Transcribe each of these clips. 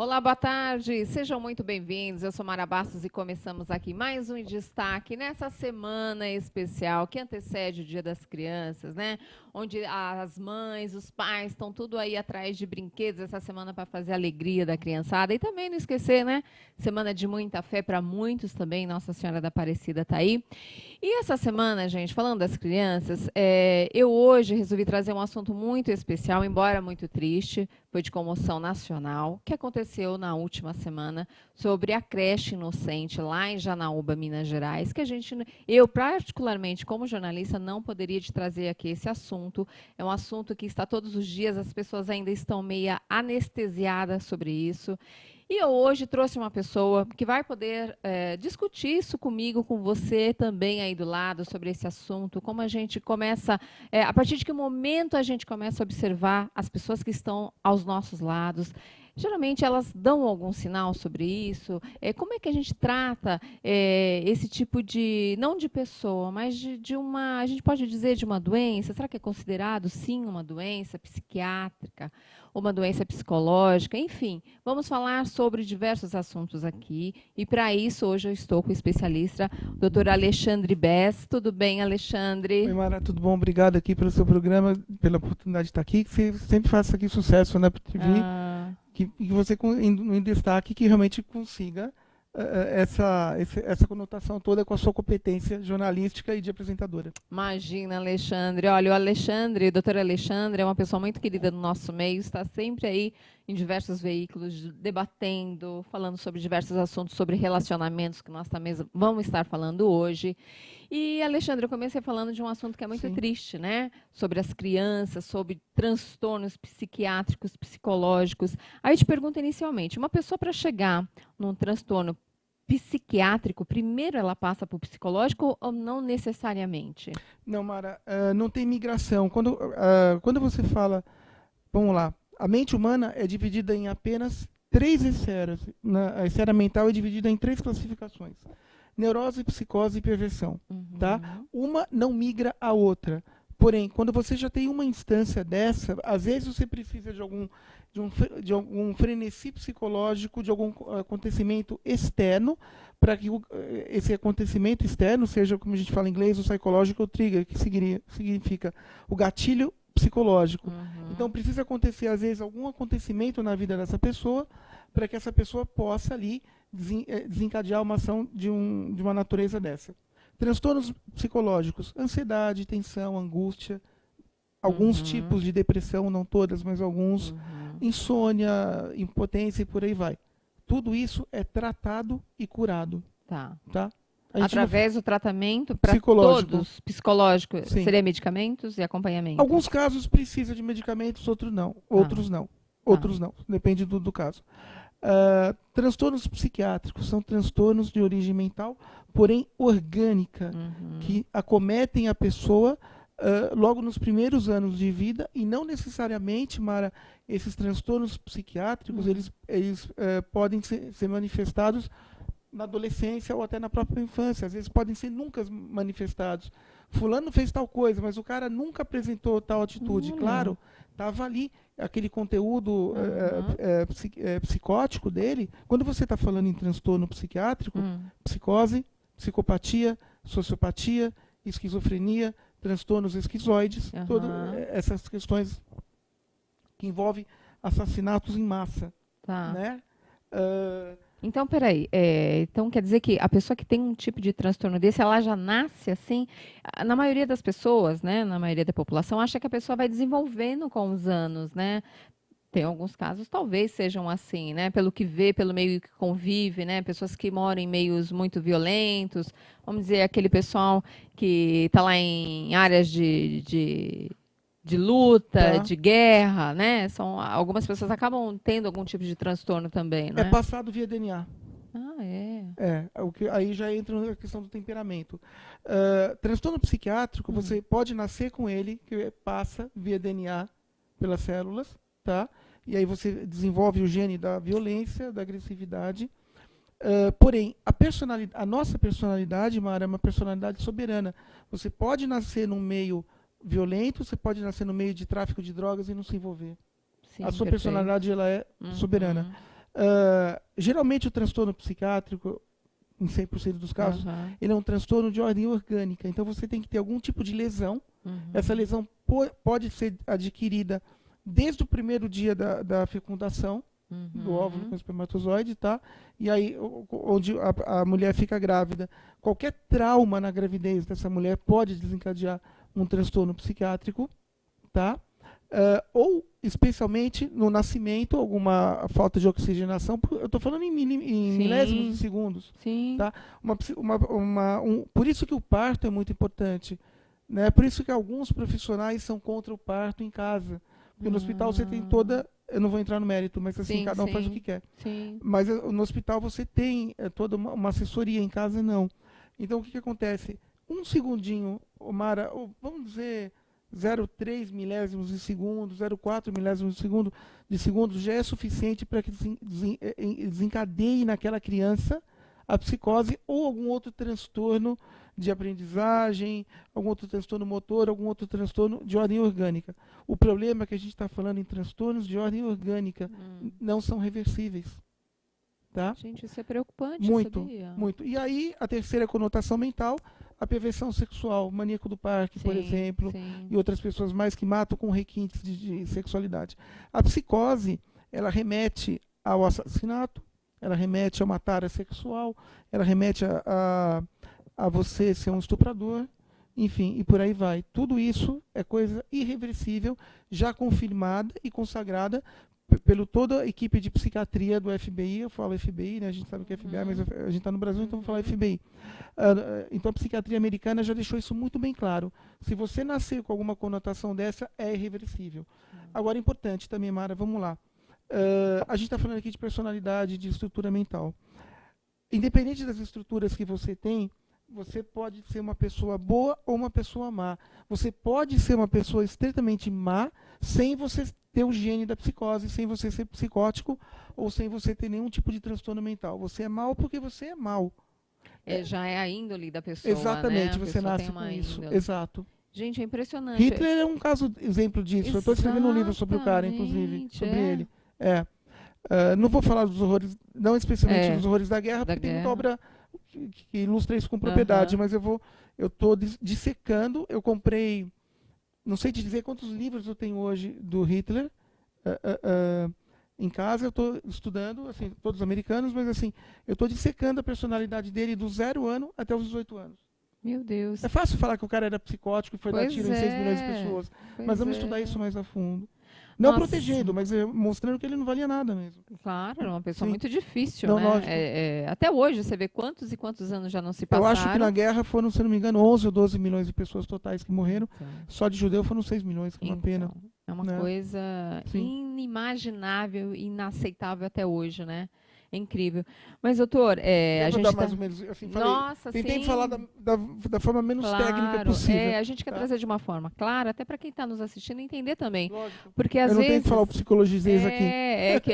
Olá, boa tarde. Sejam muito bem-vindos. Eu sou Mara Bastos e começamos aqui mais um Em Destaque nessa semana especial que antecede o Dia das Crianças, né? Onde as mães, os pais estão tudo aí atrás de brinquedos essa semana para fazer a alegria da criançada. E também não esquecer, né? Semana de muita fé para muitos também. Nossa Senhora da Aparecida está aí. E essa semana, gente, falando das crianças, eu hoje resolvi trazer um assunto muito especial, embora muito triste, foi de comoção nacional, que aconteceu na última semana sobre a creche inocente lá em Janaúba, Minas Gerais, que eu particularmente como jornalista não poderia te trazer aqui esse assunto. É um assunto que está todos os dias, as pessoas ainda estão meio anestesiadas sobre isso. E eu hoje trouxe uma pessoa que vai poder discutir isso comigo, com você também aí do lado, sobre esse assunto, como a gente começa, a partir de que momento a gente começa a observar as pessoas que estão aos nossos lados. Geralmente elas dão algum sinal sobre isso. Como é que a gente trata esse tipo de, não de pessoa, mas de uma, a gente pode dizer de uma doença? Será que é considerado, sim, uma doença psiquiátrica? Uma doença psicológica, enfim, vamos falar sobre diversos assuntos aqui. E para isso, hoje eu estou com o especialista, o doutor Alexandre Bess. Tudo bem, Oi, Alexandre? Mara, tudo bom? Obrigado aqui pelo seu programa, pela oportunidade de estar aqui. Que você sempre faça aqui sucesso na TV, Ah, que você em destaque, que realmente consiga essa conotação toda com a sua competência jornalística e de apresentadora. imagina, Alexandre. Olha, o Alexandre, o doutor Alexandre, é uma pessoa muito querida do nosso meio, está sempre aí em diversos veículos, debatendo, falando sobre diversos assuntos, sobre relacionamentos, que nós também vamos estar falando hoje. E, Alexandre, eu comecei falando de um assunto que é muito Sim. triste, né? Sobre as crianças, sobre transtornos psiquiátricos, psicológicos. Aí eu te pergunto inicialmente, uma pessoa para chegar num transtorno psiquiátrico, primeiro ela passa por psicológico ou não necessariamente? Não, Mara, não tem migração. Quando você fala, vamos lá, a mente humana é dividida em apenas três esferas. A esfera mental é dividida em três classificações: neurose, psicose e perversão. Tá? Uhum. Uma não migra à outra. Porém, quando você já tem uma instância dessa, às vezes você precisa de algum frenesi psicológico, de algum acontecimento externo, para que esse acontecimento externo seja, como a gente fala em inglês, o psychological trigger, que significa o gatilho psicológico. Então Uhum. precisa acontecer, às vezes, algum acontecimento na vida dessa pessoa, para que essa pessoa possa ali desencadear uma ação de uma natureza dessa. Transtornos psicológicos: ansiedade, tensão, angústia, alguns Uhum. tipos de depressão, não todas, mas alguns, Uhum. insônia, impotência e por aí vai. Tudo isso é tratado e curado, Tá. tá? A gente não Através do tratamento para psicológico, todos, psicológico, sim. seria medicamentos e acompanhamento. Alguns casos precisa de medicamentos, outros não. Tá, Outros não. tá. Outros não. Depende do caso. Transtornos psiquiátricos são transtornos de origem mental, porém orgânica, Uhum. que acometem a pessoa logo nos primeiros anos de vida, e não necessariamente, Mara, esses transtornos psiquiátricos Uhum. eles podem ser manifestados na adolescência ou até na própria infância. Às vezes podem ser nunca manifestados. Fulano fez tal coisa, mas o cara nunca apresentou tal atitude. Olha. Claro, estava ali aquele conteúdo Uhum. psicótico dele. Quando você está falando em transtorno psiquiátrico, Hum. psicose, psicopatia, sociopatia, esquizofrenia, transtornos esquizoides, todas Aham. essas questões que envolvem assassinatos em massa, Tá. né? Ah, Então, peraí. Então, quer dizer que a pessoa que tem um tipo de transtorno desse, ela já nasce assim? Na maioria das pessoas, né? Na maioria da população, acha que a pessoa vai desenvolvendo com os anos, né? Tem alguns casos, talvez sejam assim, né? Pelo que vê, pelo meio que convive, né? Pessoas que moram em meios muito violentos, vamos dizer, aquele pessoal que está lá em áreas de luta, tá. de guerra, né? Algumas pessoas acabam tendo algum tipo de transtorno também, não É é? passado via DNA. Ah, é. Aí já entra a questão do temperamento. Transtorno psiquiátrico, Hum. você pode nascer com ele, que passa via DNA pelas células, tá? E aí você desenvolve o gene da violência, da agressividade. Porém, a nossa personalidade, Mara, é uma personalidade soberana. Você pode nascer num meio violento, você pode nascer no meio de tráfico de drogas e não se envolver. A Sim, sua perfeito. personalidade ela é soberana. Uhum. Geralmente o transtorno psiquiátrico, em 100% dos casos, ele é um transtorno de ordem orgânica. Então você tem que ter algum tipo de lesão. Essa lesão pode ser adquirida desde o primeiro dia da fecundação do óvulo com o espermatozoide, tá? E aí, onde a mulher fica grávida, qualquer trauma na gravidez dessa mulher pode desencadear um transtorno psiquiátrico, tá? Ou, especialmente, no nascimento, alguma falta de oxigenação. Eu estou falando em milésimos de segundos. Sim. Tá? Por isso que o parto é muito importante. Né? Por isso que alguns profissionais são contra o parto em casa. Porque no hospital você tem toda... Eu não vou entrar no mérito, mas assim, cada um faz o que quer. Sim. Mas no hospital você tem toda uma assessoria, em casa não. Então, o que acontece? Um segundinho, Mara, vamos dizer... 0,3 milésimos de segundo, 0,4 milésimos de segundo já é suficiente para que desencadeie naquela criança a psicose ou algum outro transtorno de aprendizagem, algum outro transtorno motor, algum outro transtorno de ordem orgânica. O problema é que a gente está falando em transtornos de ordem orgânica, não são reversíveis. Tá? Gente, isso é preocupante, muito, sabia? muito. E aí, a terceira conotação mental, a perversão sexual, maníaco do parque, por exemplo, e outras pessoas mais que matam com requintes de sexualidade. A psicose, ela remete ao assassinato, ela remete a uma tara sexual, ela remete a você ser um estuprador, enfim, e por aí vai. Tudo isso é coisa irreversível, já confirmada e consagrada pelo toda a equipe de psiquiatria do FBI. Eu falo FBI, né? A gente sabe que é FBI, mas a gente está no Brasil, então vou falar FBI. Então a psiquiatria americana já deixou isso muito bem claro. Se você nascer com alguma conotação dessa, é irreversível. Agora, importante também, Mara, vamos lá. A gente está falando aqui de personalidade, de estrutura mental. Independente das estruturas que você tem, você pode ser uma pessoa boa ou uma pessoa má. Você pode ser uma pessoa estritamente má sem você ter o gene da psicose, sem você ser psicótico ou sem você ter nenhum tipo de transtorno mental. Você é mal porque você é mal. Já é a índole da pessoa. Exatamente, né? você nasce com isso. Índole. Exato. Gente, é impressionante. Hitler é um exemplo disso. Eu estou escrevendo um livro sobre o cara, inclusive, sobre ele. Não vou falar dos horrores, não especialmente dos horrores da guerra, porque tem muita obra que ilustra isso com propriedade, mas eu estou dissecando. Eu comprei, não sei te dizer quantos livros eu tenho hoje do Hitler em casa. Eu estou estudando, assim, todos americanos, mas assim, eu estou dissecando a personalidade dele do 0 ano até os 18 anos. Meu Deus. É fácil falar que o cara era psicótico e foi dar tiro em 6 milhões de pessoas, mas vamos estudar isso mais a fundo. Não protegendo, mas mostrando que ele não valia nada mesmo. Claro, era uma pessoa muito difícil, né? Até hoje, você vê quantos e quantos anos já não se passaram. Eu acho que na guerra foram, se não me engano, 11 ou 12 milhões de pessoas totais que morreram. Só de judeu foram 6 milhões, que é uma pena. É uma coisa inimaginável, inaceitável até hoje, né? É incrível. Mas, doutor, a gente mais ou menos, assim, Nossa, tentei falar da forma menos técnica possível. A gente quer trazer de uma forma clara, até para quem está nos assistindo entender também. Lógico. Porque às vezes... Eu não tenho que falar o psicologizês aqui.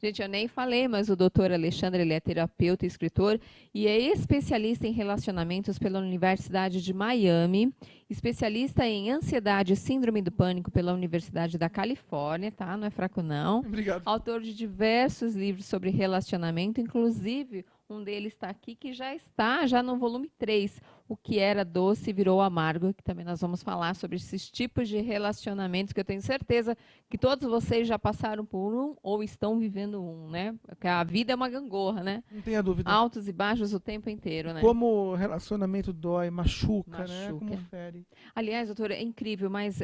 Gente, eu nem falei, mas o doutor Alexandre, ele é terapeuta e escritor e é especialista em relacionamentos pela Universidade de Miami, especialista em ansiedade e síndrome do pânico pela Universidade da Califórnia, tá? Não é fraco, não. Obrigado. Autor de diversos livros sobre relacionamento, inclusive um deles está aqui, que já no volume 3, O que era doce virou amargo, que também nós vamos falar sobre esses tipos de relacionamentos, que eu tenho certeza que todos vocês já passaram por um ou estão vivendo um, né? Porque a vida é uma gangorra, né? Não tenha dúvida. Altos e baixos o tempo inteiro, né? Como o relacionamento dói, machuca, né? Como fere. Aliás, doutora, é incrível, mas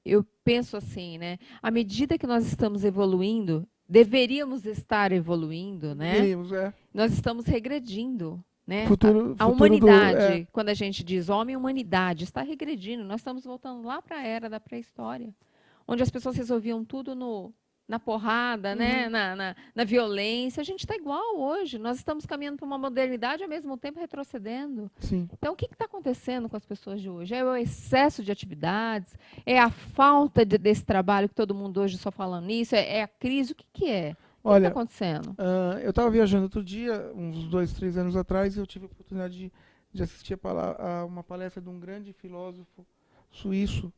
eu penso assim, né? À medida que nós estamos evoluindo, deveríamos estar evoluindo, né? Deveríamos, Nós estamos regredindo, né? A humanidade, quando a gente diz homem, humanidade, está regredindo. Nós estamos voltando lá para a era da pré-história, onde as pessoas resolviam tudo na porrada, né? Na violência. A gente está igual hoje. Nós estamos caminhando para uma modernidade e, ao mesmo tempo, retrocedendo. Sim. Então, o que está acontecendo com as pessoas de hoje? É o excesso de atividades? É a falta desse trabalho que todo mundo hoje só falando nisso? É a crise? O que é? O que está acontecendo? Eu estava viajando outro dia, uns 2, 3 anos atrás, e eu tive a oportunidade de assistir a uma palestra de um grande filósofo suíço,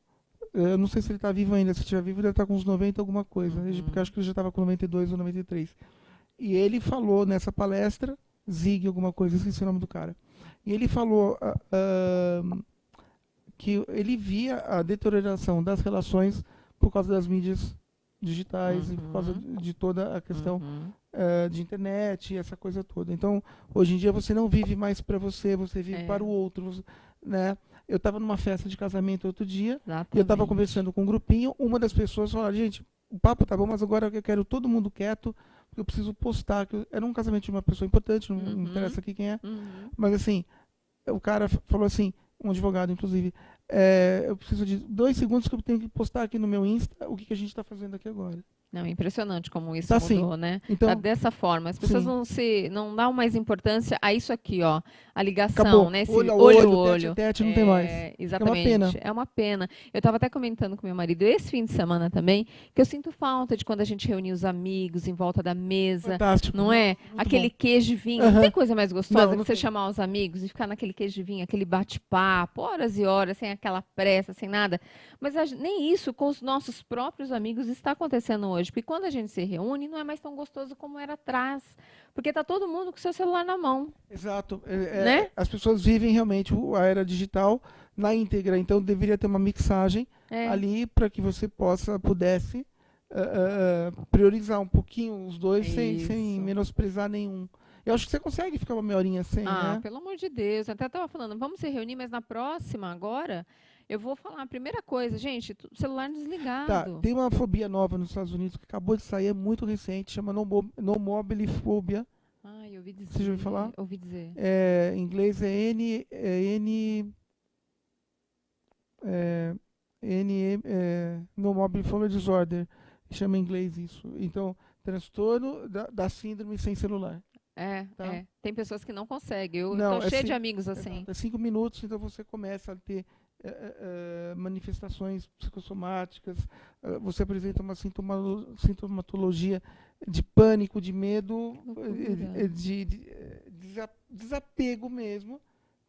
eu não sei se ele está vivo ainda, se estiver vivo ele deve estar com uns 90 alguma coisa, porque eu acho que ele já estava com 92 ou 93. E ele falou nessa palestra, Zig alguma coisa, esqueci o nome do cara, e ele falou que ele via a deterioração das relações por causa das mídias digitais e por causa de toda a questão de internet e essa coisa toda. Então, hoje em dia você não vive mais para você, você vive para o outro, né? Eu estava numa festa de casamento outro dia, e eu estava conversando com um grupinho, uma das pessoas falou, gente, o papo tá bom, mas agora eu quero todo mundo quieto, porque eu preciso postar. Era um casamento de uma pessoa importante, não interessa aqui quem é, mas assim, o cara falou assim, um advogado inclusive, eu preciso de 2 segundos que eu tenho que postar aqui no meu Insta o que a gente está fazendo aqui agora. Não, impressionante como isso tá mudou, assim. né? Então, tá dessa forma. As pessoas não dão mais importância a isso aqui, ó. A ligação, acabou. né? Esse Olho a olho. Tete, não tem mais. Exatamente. É uma pena. É uma pena. Eu estava até comentando com meu marido esse fim de semana também, que eu sinto falta de quando a gente reunia os amigos em volta da mesa. Fantástico. Não é? Muito aquele bom. queijo e vinho. Não tem coisa mais gostosa que você tem. chamar os amigos e ficar naquele queijo e vinho, aquele bate-papo, horas e horas, sem aquela pressa, sem nada. Mas nem isso com os nossos próprios amigos está acontecendo hoje. Porque quando a gente se reúne, não é mais tão gostoso como era atrás. Porque está todo mundo com o seu celular na mão. Exato. Né? As pessoas vivem realmente a era digital na íntegra. Então, deveria ter uma mixagem ali para que você pudesse priorizar um pouquinho os dois sem menosprezar nenhum. Eu acho que você consegue ficar uma meia horinha sem, né? Pelo amor de Deus. Até estava falando, vamos se reunir, mas na próxima, agora, eu vou falar a primeira coisa, gente, celular desligado. Tá, tem uma fobia nova nos Estados Unidos que acabou de sair, é muito recente, chama nomobilifobia. Eu ouvi dizer. Você já ouviu falar? Ouvi dizer. Em inglês é nomobilifobia disorder, chama em inglês isso. Então, transtorno da síndrome sem celular. Tá? Tem pessoas que não conseguem. Eu estou cheia de amigos assim. É 5 minutos, então você começa a ter manifestações psicossomáticas, você apresenta uma sintomatologia de pânico, de medo, de desapego mesmo,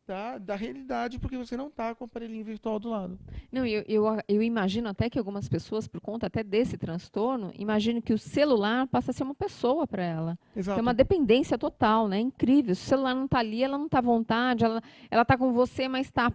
tá? Da realidade, porque você não está com o aparelhinho virtual do lado. Não, eu imagino até que algumas pessoas, por conta até desse transtorno, imaginam que o celular passa a ser uma pessoa para ela. Exato. É uma dependência total, né? Incrível. Se o celular não está ali, ela não está à vontade, ela está com você, mas está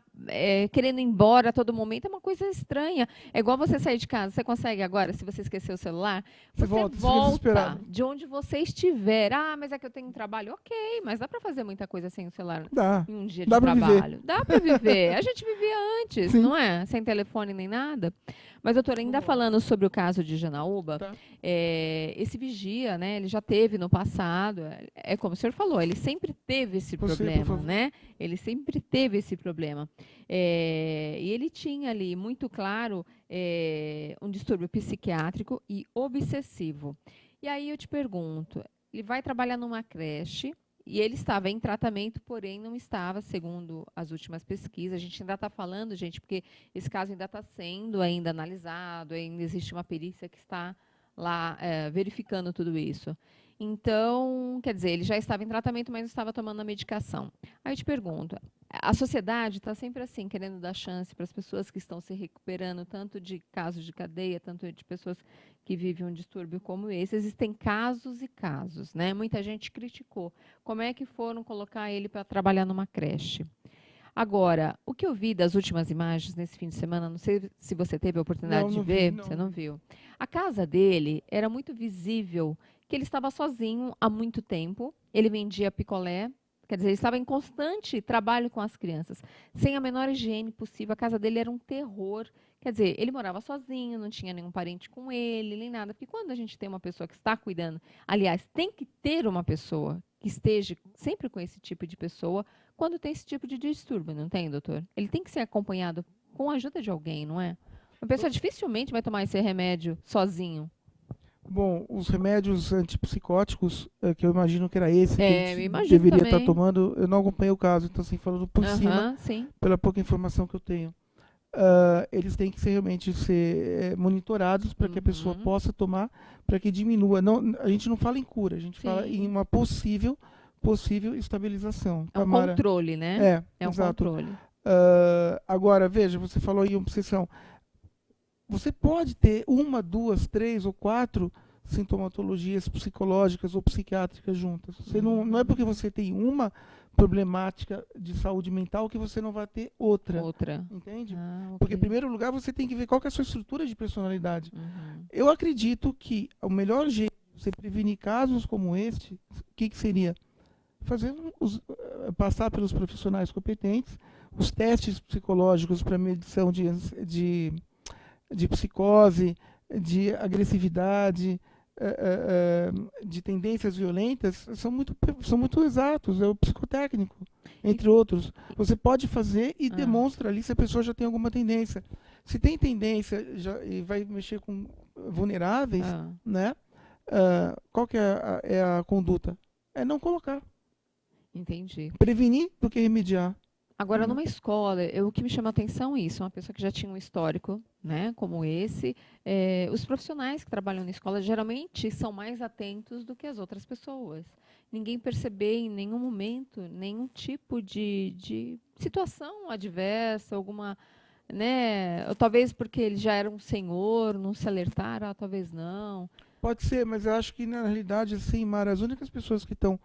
querendo ir embora a todo momento. É uma coisa estranha. É igual você sair de casa. Você consegue agora, se você esquecer o celular, você volta de onde você estiver. Mas é que eu tenho um trabalho. Ok, mas dá para fazer muita coisa sem o celular em um dia de trabalho. Dá para viver. A gente vivia antes, não é? Sem telefone nem nada. Mas, doutora, ainda falando sobre o caso de Janaúba, esse vigia, né, ele já teve no passado, como o senhor falou, ele sempre teve esse problema, né? Ele sempre teve esse problema. E ele tinha ali, muito claro, um distúrbio psiquiátrico e obsessivo. E aí eu te pergunto, ele vai trabalhar numa creche, e ele estava em tratamento, porém não estava, segundo as últimas pesquisas. A gente ainda está falando, gente, porque esse caso ainda está sendo analisado, ainda existe uma perícia que está lá verificando tudo isso. Então, quer dizer, ele já estava em tratamento, mas não estava tomando a medicação. Aí eu te pergunto, a sociedade está sempre assim, querendo dar chance para as pessoas que estão se recuperando, tanto de casos de cadeia, tanto de pessoas que vivem um distúrbio como esse. Existem casos e casos, né? Muita gente criticou. Como é que foram colocar ele para trabalhar numa creche? Agora, o que eu vi das últimas imagens nesse fim de semana, não sei se você teve a oportunidade de ver, você não viu. A casa dele era muito visível que ele estava sozinho há muito tempo, ele vendia picolé, quer dizer, ele estava em constante trabalho com as crianças, sem a menor higiene possível, a casa dele era um terror, quer dizer, ele morava sozinho, não tinha nenhum parente com ele, nem nada, porque quando a gente tem uma pessoa que está cuidando, aliás, tem que ter uma pessoa que esteja sempre com esse tipo de pessoa, quando tem esse tipo de distúrbio, não tem, doutor? Ele tem que ser acompanhado com a ajuda de alguém, não é? Uma pessoa dificilmente vai tomar esse remédio sozinho. Bom, os remédios antipsicóticos, que eu imagino que era esse que ele deveria estar tomando, eu não acompanhei o caso, então assim, falando por cima, pela pouca informação que eu tenho. Eles têm que realmente ser monitorados para que a pessoa possa tomar, para que diminua. Não, a gente não fala em cura, a gente fala em uma possível estabilização. É um controle, né? É um controle. Agora, veja, você falou em obsessão. você pode ter uma, duas, três ou quatro sintomatologias psicológicas ou psiquiátricas juntas. Você não é porque você tem uma problemática de saúde mental que você não vai ter outra. Entende? Okay. Porque, em primeiro lugar, você tem que ver qual que é a sua estrutura de personalidade. Uhum. Eu acredito que o melhor jeito de você prevenir casos como este, o que seria? Fazer passar pelos profissionais competentes os testes psicológicos para medição de psicose, de agressividade, de tendências violentas, são muito exatos, é o psicotécnico, entre outros. Você pode fazer e demonstra ali se a pessoa já tem alguma tendência. Se tem tendência e vai mexer com vulneráveis, né? Qual que é a conduta? É não colocar. Entendi. Prevenir do que remediar. Agora, numa escola, o que me chama a atenção é isso, uma pessoa que já tinha um histórico, né, como esse, os profissionais que trabalham na escola geralmente são mais atentos do que as outras pessoas. Ninguém percebe em nenhum momento nenhum tipo de situação adversa, alguma, né, ou talvez porque ele já era um senhor, não se alertaram, talvez não. Pode ser, mas eu acho que na realidade, assim, Mara, as únicas pessoas que estão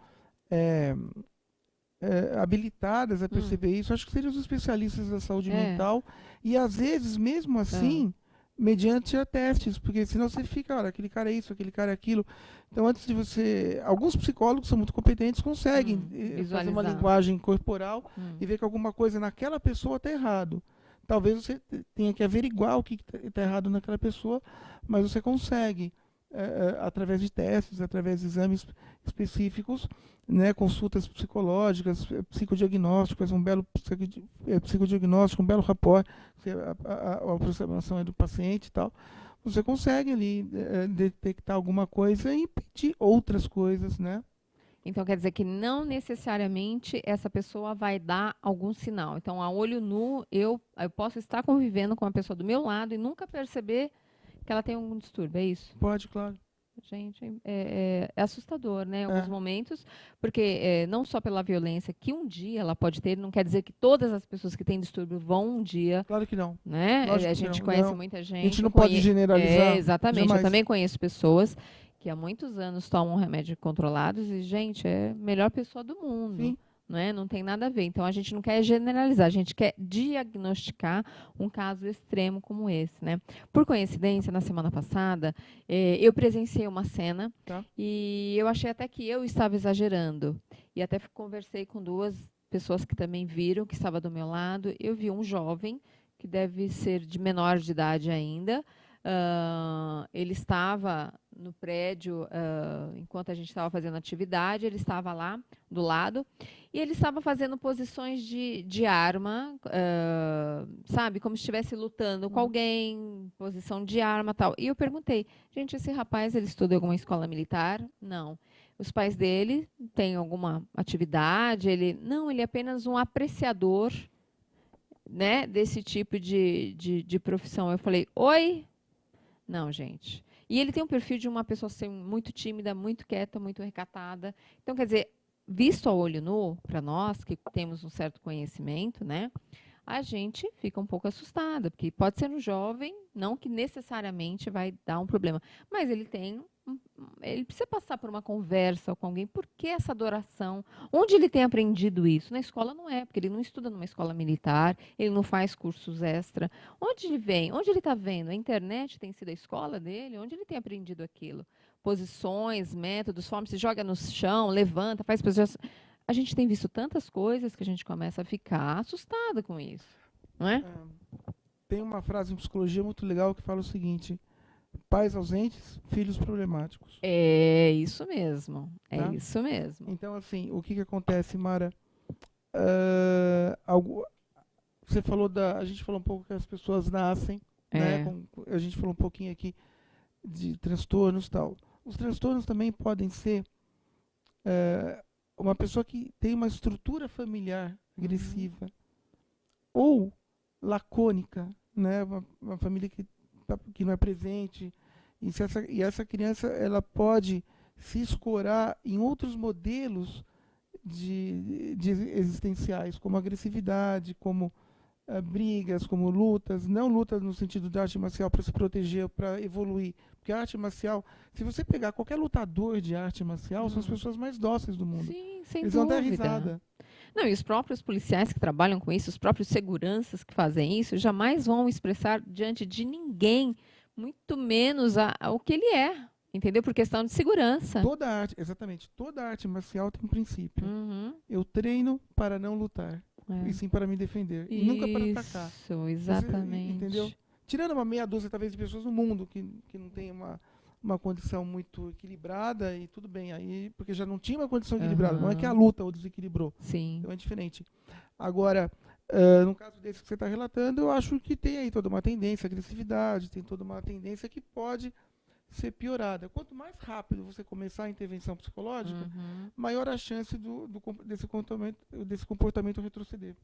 habilitadas a perceber isso, acho que seriam os especialistas da saúde mental, e às vezes, mesmo assim, mediante testes, porque senão você fica, olha, aquele cara é isso, aquele cara é aquilo. Então, antes de você... Alguns psicólogos são muito competentes, conseguem fazer uma linguagem corporal e ver que alguma coisa naquela pessoa está errado. Talvez você tenha que averiguar o que está errado naquela pessoa, mas você consegue, através de testes, através de exames específicos, né, consultas psicológicas, psicodiagnósticas, um belo psicodiagnóstico, um belo rapport, a aproximação é do paciente e tal, você consegue ali detectar alguma coisa e impedir outras coisas, né? Então, quer dizer que não necessariamente essa pessoa vai dar algum sinal. Então, a olho nu, eu posso estar convivendo com a pessoa do meu lado e nunca perceber que ela tem algum distúrbio, é isso? Pode, claro. Gente, é assustador, né? Em alguns momentos, porque não só pela violência que um dia ela pode ter, não quer dizer que todas as pessoas que têm distúrbio vão um dia. Claro que não. Né? A gente conhece muita gente. A gente não pode generalizar. Exatamente. Jamais. Eu também conheço pessoas que há muitos anos tomam remédios controlados e, gente, é a melhor pessoa do mundo. Sim. Não tem nada a ver. Então, a gente não quer generalizar, a gente quer diagnosticar um caso extremo como esse. Né? Por coincidência, na semana passada, eu presenciei uma cena e eu achei até que eu estava exagerando. E até conversei com duas pessoas que também viram, que estava do meu lado. Eu vi um jovem, que deve ser de menor de idade ainda. Ele estava no prédio, enquanto a gente estava fazendo atividade, ele estava lá do lado, e ele estava fazendo posições de arma, sabe, como se estivesse lutando com alguém, posição de arma, tal. E eu perguntei, gente, esse rapaz, ele estuda em alguma escola militar? Não. Os pais dele têm alguma atividade? Não, ele é apenas um apreciador, né, desse tipo de profissão. Eu falei, oi? Não, gente. E ele tem um perfil de uma pessoa assim, muito tímida, muito quieta, muito recatada. Então, quer dizer, visto a olho nu, para nós que temos um certo conhecimento, né, a gente fica um pouco assustada, porque pode ser um jovem, não que necessariamente vai dar um problema, mas ele precisa passar por uma conversa com alguém. Por que essa adoração? Onde ele tem aprendido isso? Na escola não é, porque ele não estuda numa escola militar, ele não faz cursos extra. Onde ele vem? Onde ele está vendo? A internet tem sido a escola dele? Onde ele tem aprendido aquilo? Posições, métodos, formas, se joga no chão, levanta, faz posições. A gente tem visto tantas coisas que a gente começa a ficar assustada com isso, não é? Tem uma frase em psicologia muito legal que fala o seguinte: pais ausentes, filhos problemáticos. É isso mesmo. É isso mesmo. Então, assim, o que acontece, Mara? Você falou a gente falou um pouco que as pessoas nascem, né? A gente falou um pouquinho aqui de transtornos e tal. Os transtornos também podem ser uma pessoa que tem uma estrutura familiar agressiva ou lacônica, né? Uma família que não é presente, e essa criança ela pode se escorar em outros modelos de existenciais, como agressividade, como brigas, como lutas, não lutas no sentido de arte marcial para se proteger, para evoluir. Porque a arte marcial, se você pegar qualquer lutador de arte marcial, são as pessoas mais dóceis do mundo. Sim, sem Eles vão dar dúvida. risada. Não, e os próprios policiais que trabalham com isso, os próprios seguranças que fazem isso, jamais vão expressar diante de ninguém, muito menos o que ele é, entendeu? Por questão de segurança. Toda arte, exatamente, toda arte marcial tem um princípio. Uhum. Eu treino para não lutar, e sim para me defender. E nunca para atacar. Isso, exatamente. Entendeu? Tirando uma meia dúzia, talvez, de pessoas no mundo que não tem uma condição muito equilibrada, e tudo bem, aí, porque já não tinha uma condição equilibrada. Não é que a luta o desequilibrou. Sim. Então é diferente. Agora, no caso desse que você está relatando, eu acho que tem aí toda uma tendência, agressividade, tem toda uma tendência que pode ser piorada. Quanto mais rápido você começar a intervenção psicológica, maior a chance desse comportamento retroceder.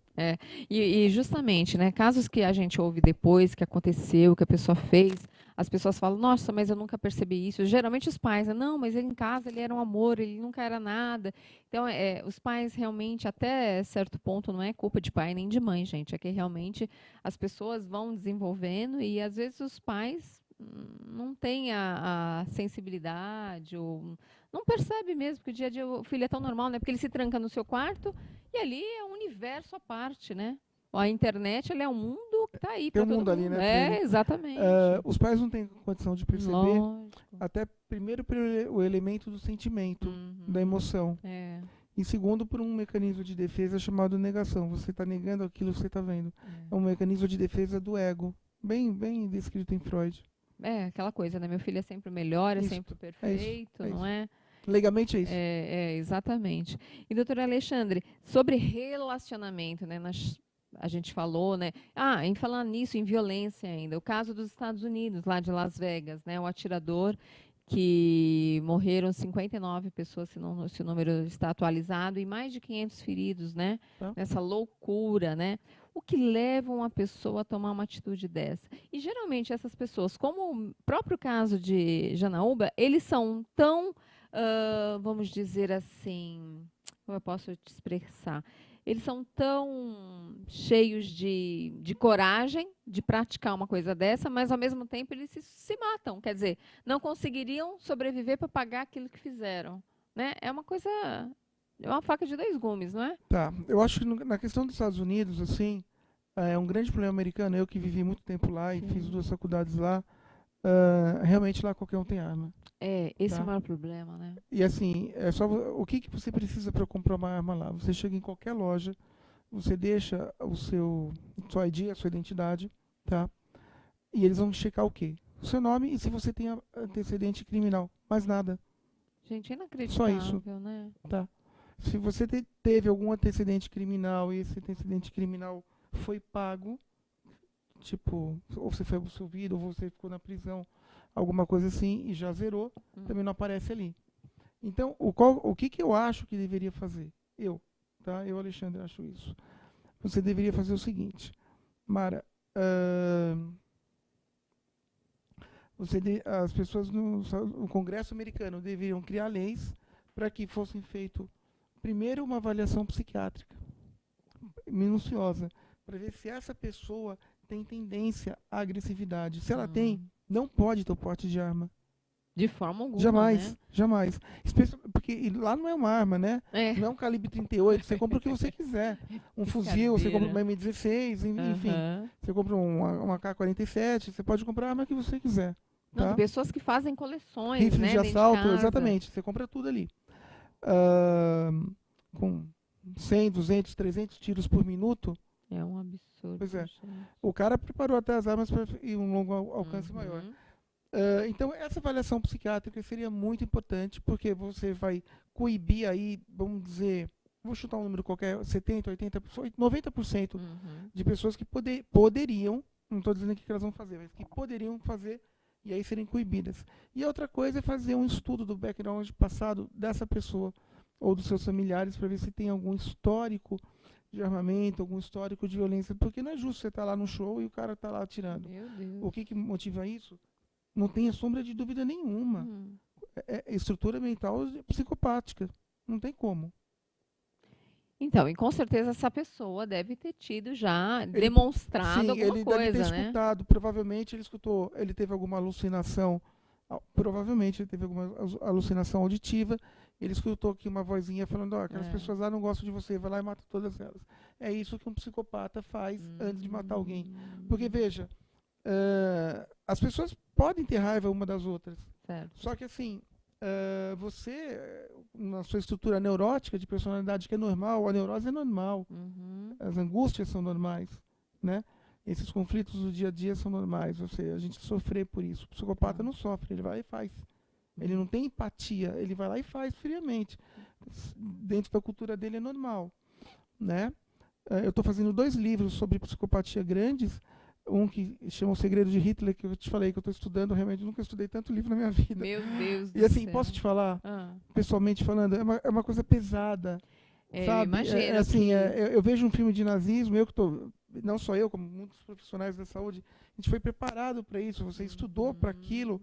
E justamente, né, casos que a gente ouve depois, que aconteceu, que a pessoa fez, as pessoas falam, nossa, mas eu nunca percebi isso. Geralmente os pais, não, mas ele em casa ele era um amor, ele nunca era nada. Então, os pais realmente, até certo ponto, não é culpa de pai nem de mãe, gente. É que realmente as pessoas vão desenvolvendo e às vezes os pais não têm a sensibilidade ou não percebe mesmo, porque o dia a dia o filho é tão normal, né? Porque ele se tranca no seu quarto e ali é um universo à parte, né? A internet ele é um mundo que está aí Tem para todo mundo ali, mundo. né? Exatamente. Os pais não têm condição de perceber, Lógico. até primeiro pelo elemento do sentimento, da emoção. E segundo, por um mecanismo de defesa chamado negação. Você está negando aquilo que você está vendo. É um mecanismo de defesa do ego, bem descrito em Freud. Aquela coisa, né? Meu filho é sempre o melhor, é sempre perfeito, não é? Legalmente é isso. Exatamente. E, doutor Alexandre, sobre relacionamento, né? A gente falou, né? Em falar nisso, em violência ainda, o caso dos Estados Unidos, lá de Las Vegas, né? O atirador que morreram 59 pessoas, se o número está atualizado, e mais de 500 feridos, né? Nessa loucura, né? O que leva uma pessoa a tomar uma atitude dessa? E geralmente essas pessoas, como o próprio caso de Janaúba, eles são tão, vamos dizer assim, como eu posso te expressar? Eles são tão cheios de coragem de praticar uma coisa dessa, mas ao mesmo tempo eles se matam. Quer dizer, não conseguiriam sobreviver para pagar aquilo que fizeram, né? É uma coisa, é uma faca de dois gumes, não é? Tá. Eu acho que na questão dos Estados Unidos, assim, é um grande problema americano. Eu que vivi muito tempo lá e fiz 2 faculdades lá, realmente lá qualquer um tem arma. Esse é o maior problema, né? E assim, o que você precisa para comprar uma arma lá? Você chega em qualquer loja, você deixa sua ID, a sua identidade, tá? E eles vão checar o quê? O seu nome e se você tem antecedente criminal. Mais nada. Gente, é inacreditável, só isso, né? Tá. Se você teve algum antecedente criminal e esse antecedente criminal foi pago, tipo, ou você foi absolvido, ou você ficou na prisão, alguma coisa assim, e já zerou, também não aparece ali. Então, o que eu acho que deveria fazer? Eu, Alexandre, acho isso. Você deveria fazer o seguinte, Mara, as pessoas no Congresso americano deveriam criar leis para que fossem feito primeiro uma avaliação psiquiátrica minuciosa, para ver se essa pessoa tem tendência à agressividade. Se ela tem, não pode ter o porte de arma. De forma alguma, jamais, né? Jamais. Porque lá não é uma arma, né? Não é um calibre 38, você compra o que você quiser. Um fuzil, você compra uma M16, enfim. Você compra uma AK-47, você pode comprar a arma que você quiser. Não, tá? tem pessoas que fazem coleções, rifles, né, de assalto, de exatamente. Você compra tudo ali. Com 100, 200, 300 tiros por minuto. É um absurdo. Pois é. O cara preparou até as armas para ir um longo alcance maior. Então, essa avaliação psiquiátrica seria muito importante, porque você vai coibir aí, vamos dizer, vou chutar um número qualquer, 70%, 80%, 90% de pessoas que poderiam, não estou dizendo que elas vão fazer, mas que poderiam fazer e aí serem coibidas. E a outra coisa é fazer um estudo do background passado dessa pessoa ou dos seus familiares para ver se tem algum histórico de armamento, algum histórico de violência, porque não é justo você estar lá no show e o cara está lá atirando. Meu Deus. O que motiva isso? Não tenha sombra de dúvida nenhuma. É estrutura mental psicopática. Não tem como. Então, e com certeza essa pessoa deve ter tido já Ele, demonstrado sim, alguma ele deve ter coisa, né? escutado, provavelmente ele escutou, ele teve alguma alucinação, provavelmente ele teve alguma alucinação auditiva, ele escutou aqui uma vozinha falando, ó, aquelas É. pessoas lá não gostam de você, vai lá e mata todas elas. É isso que um psicopata faz antes de matar alguém. Porque, veja, as pessoas podem ter raiva uma das outras, Certo. só que assim, você, na sua estrutura neurótica de personalidade que é normal, a neurose é normal, Uhum. as angústias são normais, né? Esses conflitos do dia a dia são normais, ou seja, a gente sofrer por isso. O Tá. psicopata não sofre, ele vai e faz. Ele não tem empatia, ele vai lá e faz friamente. Dentro da cultura dele é normal, né? Eu estou fazendo 2 livros sobre psicopatia grandes, um que chama O Segredo de Hitler, que eu te falei que eu estou estudando, realmente nunca estudei tanto livro na minha vida. Meu Deus E do assim, céu. posso te falar, Ah, pessoalmente falando, é uma coisa pesada, eu sabe? imagino Assim, que. eu vejo um filme de nazismo, eu que estou, não só eu, como muitos profissionais da saúde, a gente foi preparado para isso, você estudou para aquilo,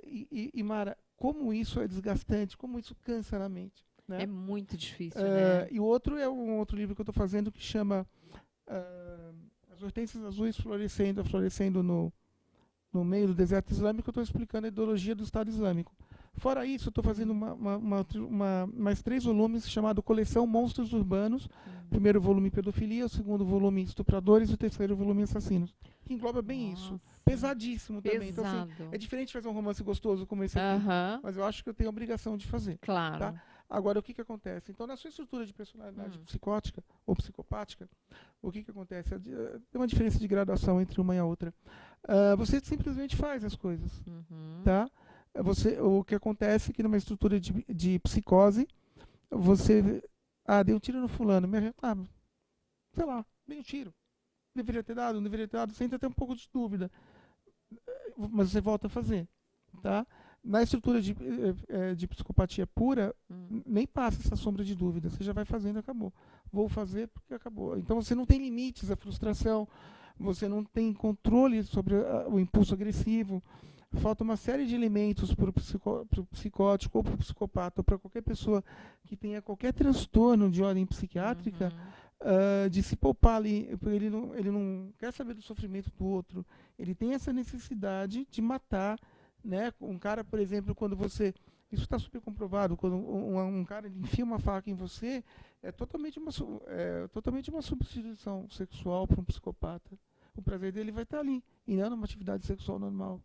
e Mara, como isso é desgastante, como isso cansa na mente, né? É muito difícil, né? E o outro é um outro livro que eu estou fazendo que chama As Hortênsias Azuis florescendo no meio do deserto islâmico. Eu estou explicando a ideologia do Estado Islâmico. Fora isso, eu estou fazendo mais 3 volumes chamado Coleção Monstros Urbanos. Primeiro volume Pedofilia, o segundo volume Estupradores e o terceiro volume Assassinos. Que engloba bem isso. Nossa, Pesadíssimo também. Então, assim, pesado. é diferente fazer um romance gostoso como esse aqui. Aham, Mas eu acho que eu tenho a obrigação de fazer. claro. Tá? Agora, o que acontece? Então, na sua estrutura de personalidade psicótica ou psicopática, o que acontece? Tem uma diferença de graduação entre uma e a outra. Você simplesmente faz as coisas. Uhum. Tá? O que acontece é que numa estrutura de psicose, você... dei um tiro no fulano. Sei lá, dei um tiro. Deveria ter dado, não deveria ter dado. Você ainda tem um pouco de dúvida. Mas você volta a fazer. Tá? Na estrutura de psicopatia pura, nem passa essa sombra de dúvida. Você já vai fazendo e acabou. Vou fazer porque acabou. Então você não tem limites à frustração, você não tem controle sobre o impulso agressivo. Falta uma série de elementos para o psicótico ou para o psicopata ou para qualquer pessoa que tenha qualquer transtorno de ordem psiquiátrica, de se poupar ali. Ele não quer saber do sofrimento do outro. Ele tem essa necessidade de matar, né? Um cara, por exemplo, quando você... Isso está super comprovado. Quando um cara enfia uma faca em você, é totalmente uma substituição sexual para um psicopata. O prazer dele vai estar ali, e não numa atividade sexual normal.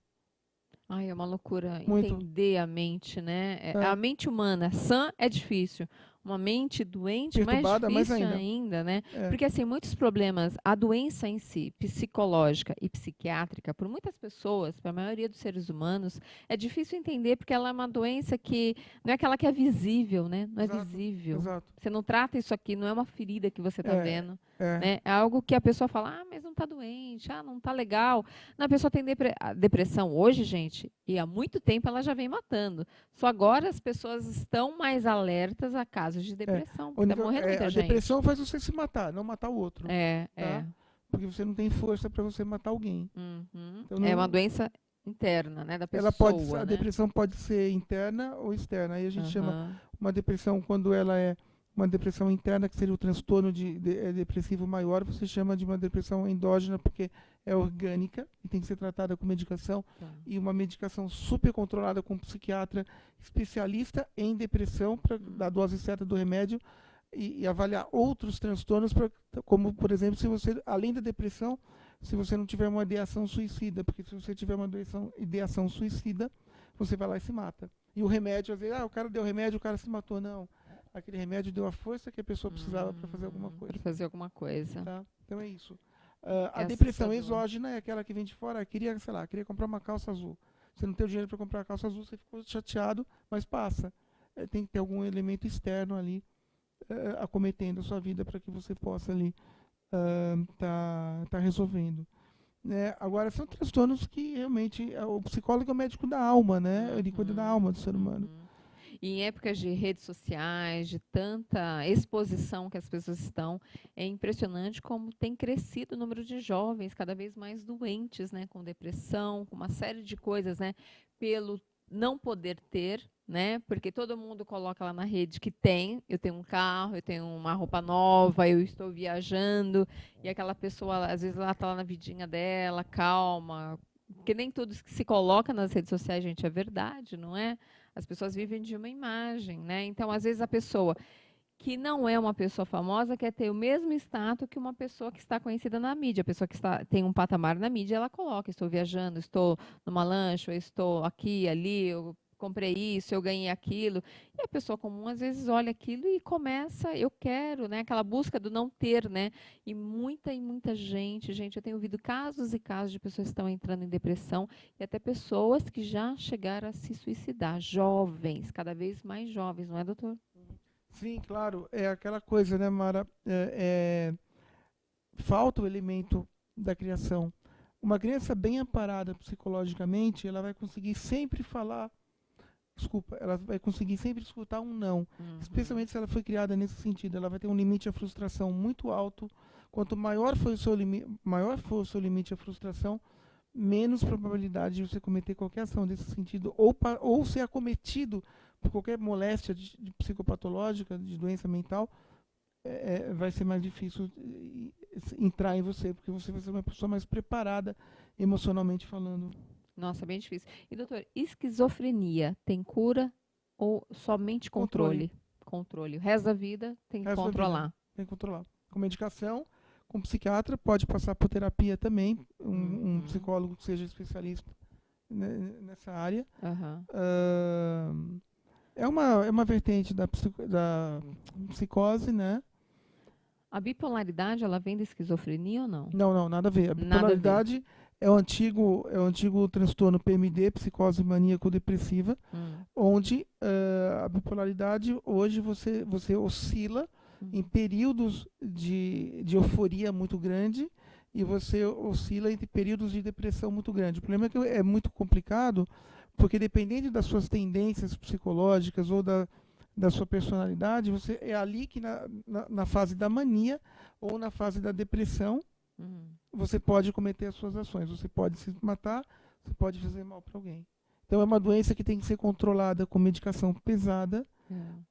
Ai, é uma loucura Muito. entender a mente, né? A mente humana sã é difícil. Uma mente doente mais Perturbada, mais difícil ainda. ainda, né? Porque, assim, muitos problemas, a doença em si, psicológica e psiquiátrica, por muitas pessoas, para a maioria dos seres humanos, é difícil entender porque ela é uma doença que não é aquela que é visível, né? Não é Exato, visível. exato. Você não trata isso aqui, não é uma ferida que você está vendo. É. Né? É algo que a pessoa fala, mas não está doente, não está legal. Não, a pessoa tem a depressão hoje, gente, e há muito tempo ela já vem matando. Só agora as pessoas estão mais alertas a casos de depressão, porque está morrendo muita gente. A depressão faz você se matar, não matar o outro. Tá? Porque você não tem força para você matar alguém. Então, é uma doença interna, né, da pessoa. A depressão pode ser interna ou externa. Aí a gente chama uma depressão, quando ela é uma depressão interna, que seria o transtorno depressivo maior, você chama de uma depressão endógena, porque é orgânica e tem que ser tratada com medicação, e uma medicação super controlada com um psiquiatra especialista em depressão, para dar a dose certa do remédio e avaliar outros transtornos, como, por exemplo, se você, além da depressão, se você não tiver uma ideação suicida, porque se você tiver uma ideação suicida, você vai lá e se mata. E o remédio, às vezes, o cara deu remédio, o cara se matou. Não. Aquele remédio deu a força que a pessoa precisava para fazer alguma coisa. Para fazer alguma coisa. Tá? Então é isso. A depressão exógena é aquela que vem de fora. Queria comprar uma calça azul. Você não tem o dinheiro para comprar a calça azul, você ficou chateado, mas passa. Tem que ter algum elemento externo ali acometendo a sua vida para que você possa ali tá resolvendo. Agora, são transtornos que realmente o psicólogo é o médico da alma, né? Ele cuida da alma do ser humano. E em épocas de redes sociais, de tanta exposição que as pessoas estão, é impressionante como tem crescido o número de jovens cada vez mais doentes, né, com depressão, com uma série de coisas, né, pelo não poder ter, né? Porque todo mundo coloca lá na rede que tem, eu tenho um carro, eu tenho uma roupa nova, eu estou viajando, e aquela pessoa, às vezes, ela está lá na vidinha dela, calma, porque nem tudo que se coloca nas redes sociais, gente, é verdade, não é? As pessoas vivem de uma imagem, né? Então, às vezes, a pessoa que não é uma pessoa famosa quer ter o mesmo status que uma pessoa que está conhecida na mídia. A pessoa que tem um patamar na mídia, ela coloca, estou viajando, estou numa lancha, eu estou aqui, ali, eu comprei isso, eu ganhei aquilo. E a pessoa comum, às vezes, olha aquilo e começa, eu quero, né? Aquela busca do não ter, né? E muita gente, eu tenho ouvido casos e casos de pessoas que estão entrando em depressão e até pessoas que já chegaram a se suicidar, jovens, cada vez mais jovens, não é, doutor? Sim, claro. É aquela coisa, né, Mara? Falta o elemento da criação. Uma criança bem amparada psicologicamente, ela vai conseguir sempre falar. Desculpa, ela vai conseguir sempre escutar um não. Especialmente se ela foi criada nesse sentido. Ela vai ter um limite à frustração muito alto. Quanto maior for o seu limite à frustração, menos probabilidade de você cometer qualquer ação desse sentido, ou ser acometido por qualquer moléstia de psicopatológica, de doença mental, vai ser mais difícil entrar em você, porque você vai ser uma pessoa mais preparada emocionalmente falando. Nossa, bem difícil. E, doutor, esquizofrenia tem cura ou somente controle? Controle. O resto da vida tem que Resto da vida, controlar. tem que controlar. Com medicação, com psiquiatra, pode passar por terapia também, um psicólogo que seja especialista nessa área. Aham. É uma vertente da psicose, né? A bipolaridade, ela vem da esquizofrenia ou não? Não, nada a ver. A Nada a ver. bipolaridade é o antigo transtorno PMD, psicose maníaco-depressiva, onde a bipolaridade, hoje você oscila em períodos de euforia muito grande e você oscila entre períodos de depressão muito grande. O problema é que é muito complicado, porque dependendo das suas tendências psicológicas ou da sua personalidade, você é ali que na fase da mania ou na fase da depressão, você pode cometer as suas ações. Você pode se matar, você pode fazer mal para alguém. Então é uma doença que tem que ser controlada com medicação pesada,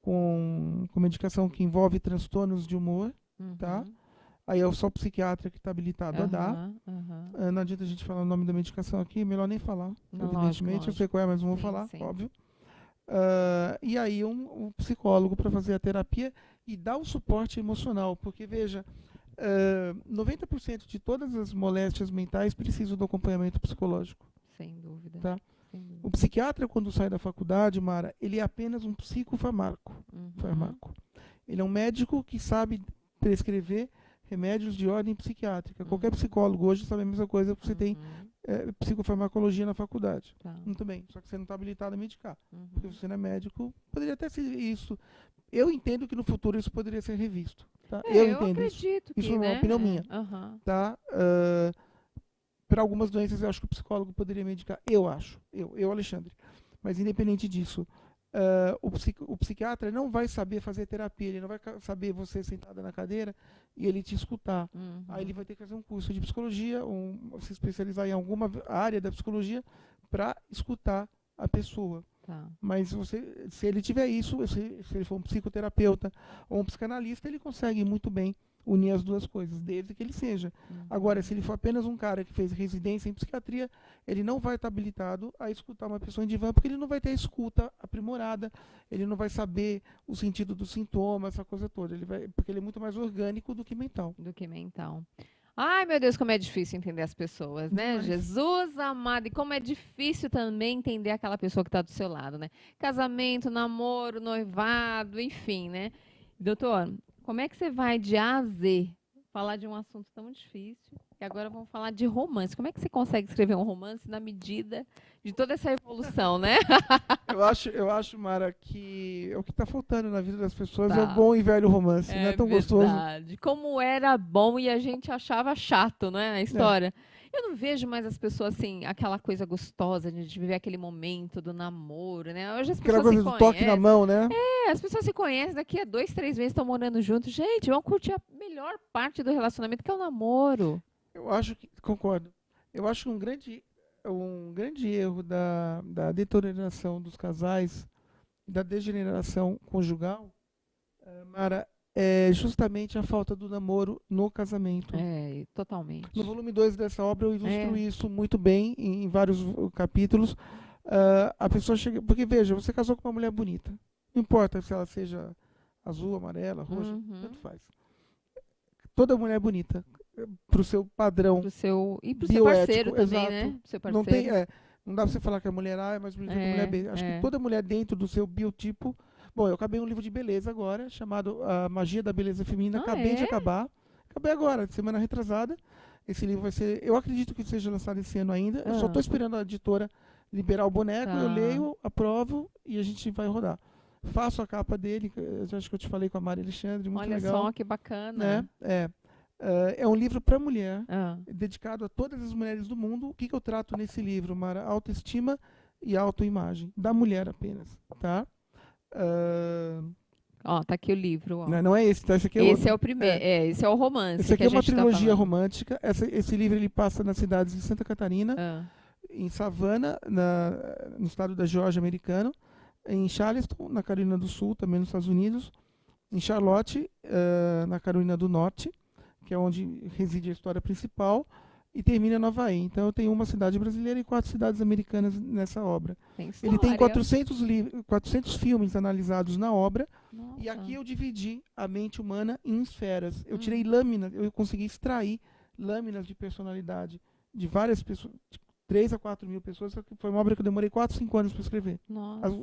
com medicação que envolve transtornos de humor, tá? Aí é só o psiquiatra que está habilitado a dar. Não adianta a gente falar o nome da medicação aqui, melhor nem falar. Não, evidentemente, lógico. eu sei qual é, mas não vou Sim, falar, sim. óbvio. E aí um psicólogo para fazer a terapia e dar o suporte emocional, porque veja, 90% de todas as moléstias mentais precisam do acompanhamento psicológico. Sem dúvida. Tá? Sem dúvida. O psiquiatra, quando sai da faculdade, Mara, ele é apenas um psicofarmaco. Ele é um médico que sabe prescrever remédios de ordem psiquiátrica. Qualquer psicólogo hoje sabe a mesma coisa, porque você tem psicofarmacologia na faculdade. Tá. Muito bem, só que você não está habilitado a medicar. Porque você não é médico, poderia até ser isso. Eu entendo que no futuro isso poderia ser revisto. Tá? Eu entendo acredito isso. Que, É uma né? opinião minha. Tá? Para algumas doenças eu acho que o psicólogo poderia medicar. Eu acho. Eu, Alexandre. Mas independente disso, o psiquiatra não vai saber fazer terapia, ele não vai saber você sentada na cadeira e ele te escutar. Aí ele vai ter que fazer um curso de psicologia, se especializar em alguma área da psicologia para escutar a pessoa. Tá. Mas se ele tiver isso, se ele for um psicoterapeuta ou um psicanalista, ele consegue muito bem unir as duas coisas, desde que ele seja. Agora, se ele for apenas um cara que fez residência em psiquiatria, ele não vai estar habilitado a escutar uma pessoa em divã, porque ele não vai ter a escuta aprimorada, ele não vai saber o sentido do sintoma, essa coisa toda. Porque ele é muito mais orgânico do que mental. Ai, meu Deus, como é difícil entender as pessoas, né? Demais. Jesus amado, e como é difícil também entender aquela pessoa que está do seu lado, né? Casamento, namoro, noivado, enfim, né? Doutor, como é que você vai de A a Z falar de um assunto tão difícil? E agora vamos falar de romance. Como é que você consegue escrever um romance na medida de toda essa evolução, né? Eu acho, Mara, que o que está faltando na vida das pessoas é Tá. o bom e velho romance. Não é tão gostoso. Verdade. Como era bom e a gente achava chato, né, a história. Eu não vejo mais as pessoas assim, aquela coisa gostosa de viver aquele momento do namoro, né? Hoje as Aquela pessoas coisa se do toque na conhecem. mão, né? As pessoas se conhecem, daqui a 2, 3 meses estão morando juntos. Gente, vamos curtir a melhor parte do relacionamento, que é o namoro. Eu acho que, concordo. Eu acho que um grande erro da deterioração dos casais da degeneração conjugal, Mara, é justamente a falta do namoro no casamento. Totalmente. No volume 2 dessa obra eu ilustro isso muito bem, em vários capítulos. A pessoa chega... Porque, veja, você casou com uma mulher bonita. Não importa se ela seja azul, amarela, roxa, tanto faz. Toda mulher bonita, pro seu padrão E pro seu parceiro também, exato. né? Pro seu parceiro. Não dá pra você falar que a mulher A é mais bonita que a mulher B. Acho que toda mulher dentro do seu biotipo... Bom, eu acabei um livro de beleza agora, chamado A Magia da Beleza Feminina. Acabei de acabar. Acabei agora, semana retrasada. Esse livro vai ser... Eu acredito que seja lançado esse ano ainda. Eu só estou esperando a editora liberar o boneco. Eu leio, aprovo e a gente vai rodar. Faço a capa dele. Eu acho que eu te falei com a Maria Alexandre. Muito legal. Olha só, que bacana. É um livro para mulher, dedicado a todas as mulheres do mundo. O que eu trato nesse livro, Mara? Autoestima e autoimagem. Da mulher apenas, tá? Tá aqui o livro. Ó. Não é esse, tá? Esse aqui é esse é o primeiro. Esse é o romance. Esse aqui é uma trilogia romântica. Esse livro ele passa nas cidades de Santa Catarina, em Savannah, no estado da Geórgia americano, em Charleston, na Carolina do Sul, também nos Estados Unidos, em Charlotte, na Carolina do Norte, que é onde reside a história principal, e termina em Havaí. Então eu tenho uma cidade brasileira e 4 cidades americanas nessa obra. Ele tem 400 filmes analisados na obra. Nossa. E aqui eu dividi a mente humana em esferas. Eu tirei lâminas, eu consegui extrair lâminas de personalidade de várias pessoas, de 3 a 4 mil pessoas. Foi uma obra que eu demorei 4, 5 anos para escrever.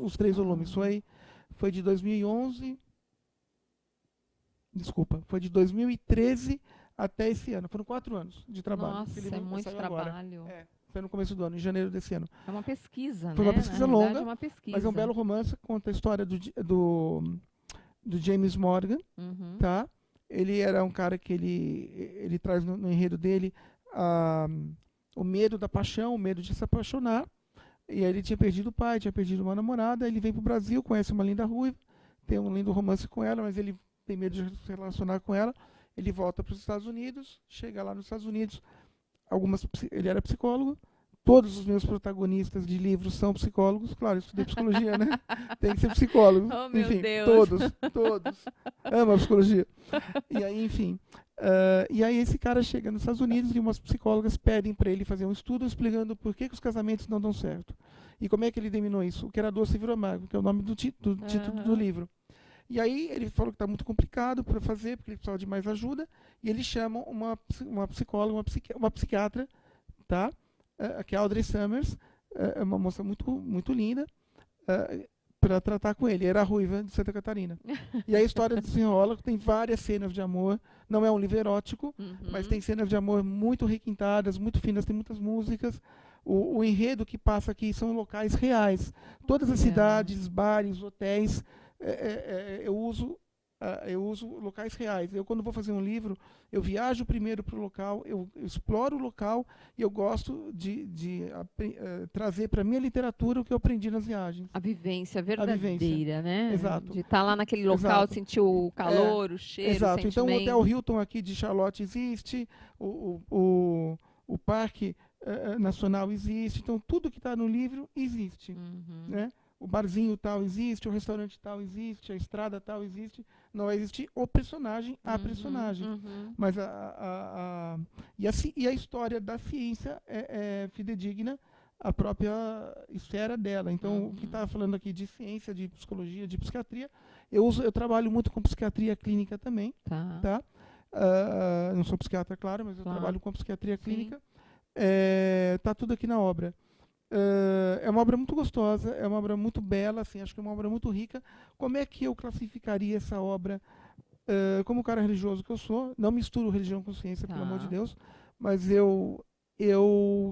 Os 3 volumes. Foi de 2011... Desculpa, foi de 2013 até esse ano. Foram 4 anos de trabalho. Nossa, é muito trabalho. Foi no começo do ano, em janeiro desse ano. É uma pesquisa, Foi uma pesquisa longa, pesquisa. mas é um belo romance. Conta a história do James Morgan, tá? Ele era um cara que ele traz no enredo dele o medo da paixão, o medo de se apaixonar. E aí ele tinha perdido o pai, tinha perdido uma namorada. Ele vem para o Brasil, conhece uma linda ruiva, tem um lindo romance com ela, mas ele tem medo de se relacionar com ela. Ele volta para os Estados Unidos, chega lá nos Estados Unidos, ele era psicólogo, todos os meus protagonistas de livros são psicólogos, claro, eu estudei psicologia, né? Tem que ser psicólogo. Oh, meu enfim, Deus. todos. Ama a psicologia. E aí, enfim, e aí esse cara chega nos Estados Unidos e umas psicólogas pedem para ele fazer um estudo explicando por que os casamentos não dão certo. E como é que ele dominou isso? O que era doce virou amargo, que é o nome do título do livro. E aí ele falou que está muito complicado para fazer, porque ele precisava de mais ajuda, e ele chama uma psicóloga, uma psiquiatra, tá? Que é a Audrey Summers, é uma moça muito, muito linda, para tratar com ele. Era a ruiva de Santa Catarina. E aí a história desenrola, tem várias cenas de amor, não é um livro erótico, mas tem cenas de amor muito requintadas, muito finas, tem muitas músicas. O enredo que passa aqui são locais reais. Todas as cidades, bares, hotéis, eu uso locais reais. Eu, quando vou fazer um livro, eu viajo primeiro para o local, eu exploro o local e eu gosto de trazer para a minha literatura o que eu aprendi nas viagens. A vivência verdadeira, né? Exato. De estar lá naquele local, sentir o calor, o cheiro, exato. o sentimento. Então o Hotel Hilton aqui de Charlotte existe, o Parque Nacional existe, então tudo que está no livro existe, né? O barzinho tal existe, o restaurante tal existe, a estrada tal existe. Não vai existir o personagem, a personagem. Mas e a história da ciência é fidedigna à própria esfera dela. Então, o que está falando aqui de ciência, de psicologia, de psiquiatria, eu trabalho muito com psiquiatria clínica também. Tá? Não sou psiquiatra, claro, mas eu trabalho com psiquiatria clínica. Está tudo aqui na obra. É uma obra muito gostosa, é uma obra muito bela, assim, acho que é uma obra muito rica. Como é que eu classificaria essa obra? Como cara religioso que eu sou, não misturo religião com ciência, pelo amor de Deus, mas eu